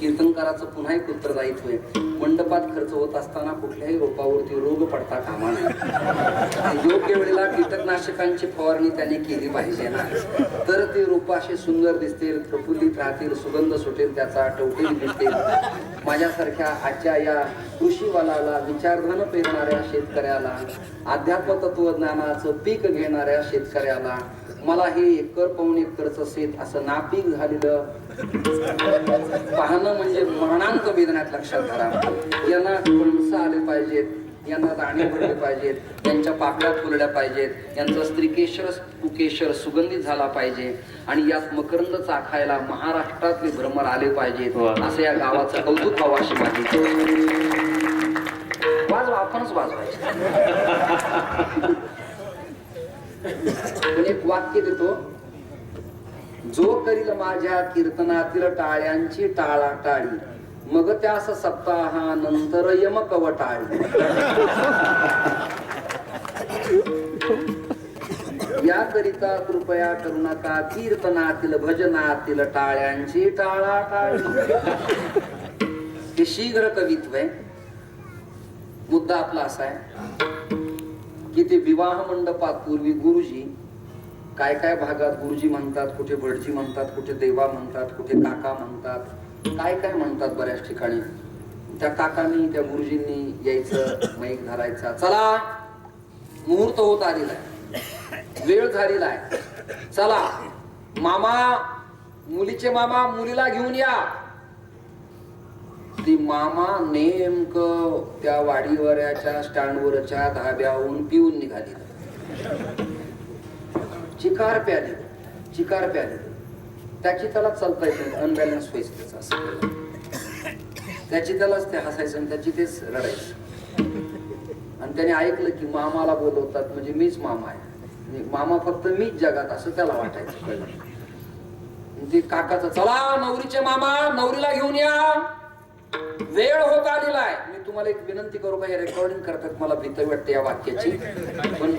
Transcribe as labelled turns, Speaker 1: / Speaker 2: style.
Speaker 1: कीर्तनकाराचं पुन्हा एक उत्तरदायित्व आहे. मंडपात खर्च होत असताना कुठल्याही रोपावरती रोग पडता कामा नये. योग्य वेळेला कीटकनाशकांची फवारणी त्याने केली पाहिजे ना, तर ते रोप असे सुंदर दिसतील, प्रफुल्लित राहतील, सुगंध सुटेल, त्याचा टवटेल दिसतील. माझ्यासारख्या आजच्या या कृषीवालाला, विचारधन पेरणाऱ्या शेतकऱ्याला, अध्यात्म तत्वज्ञानाचं पीक घेणाऱ्या शेतकऱ्याला, मला हे एकर पाऊण एकरचं शेत असं नापीक झालेलं पाहणं म्हणजे मरणांक वेदनात लक्षात धरा. यांना कणसं आले पाहिजेत, यांना दाणे भरले पाहिजेत, त्यांच्या पाकळ्या फुलल्या पाहिजेत, यांचा स्त्रीकेशर कुकेशर सुगंधित झाला पाहिजे आणि यात मकरंद चाखायला महाराष्ट्रातले भ्रमर आले पाहिजेत. असं या गावाचं कौतुक व्हावं अशी माझी. वाजवा, आपणच वाजवायचं. पण एक वाक्य देतो, जो करील माझ्या कीर्तनातील टाळ्यांची टाळाटाळी, मग त्यास सप्ताहानंतर यम कवटाळी. याकरिता कृपया करू नका कीर्तनातील भजनातील टाळ्यांची टाळाटाळी. हे शीघ्र कवित्व आहे. मुद्दा आपला असा आहे की ते विवाह मंडपात पूर्वी गुरुजी, काय काय भागात गुरुजी म्हणतात, कुठे भटजी म्हणतात, कुठे देवा म्हणतात, कुठे काका म्हणतात, काय काय म्हणतात बऱ्याच ठिकाणी. त्या काकांनी, त्या गुरुजींनी यायचं, माईक धरायचा, चला मुहूर्त होत आलेला आहे, वेळ झालेला आहे, चला मामा, मुलीचे मामा मुलीला घेऊन या. ती मामा नेमक त्या वाडीवरच्या स्टँडवरच्या धाब्याहून पिऊन निघाली. चिकार प्याले, चिकार प्याले. त्याची त्याला चालता येत, अनबॅलन्स व्हायचं त्याचं असं. त्याची त्यालाच ते हसायचं आणि त्याची तेच रडायचं. आणि त्याने ऐकलं की मामाला बोलवतात म्हणजे मीच मामा आहे, मामा फक्त मीच जगात, असं त्याला वाटायचं. ते काकाचं, चला नवरीचे मामा नवरीला घेऊन या, वेळ होत आलेला आहे. मी तुम्हाला एक विनंती करू का, हे रेकॉर्डिंग करतात, मला भीती वाटते या वाक्याची, पण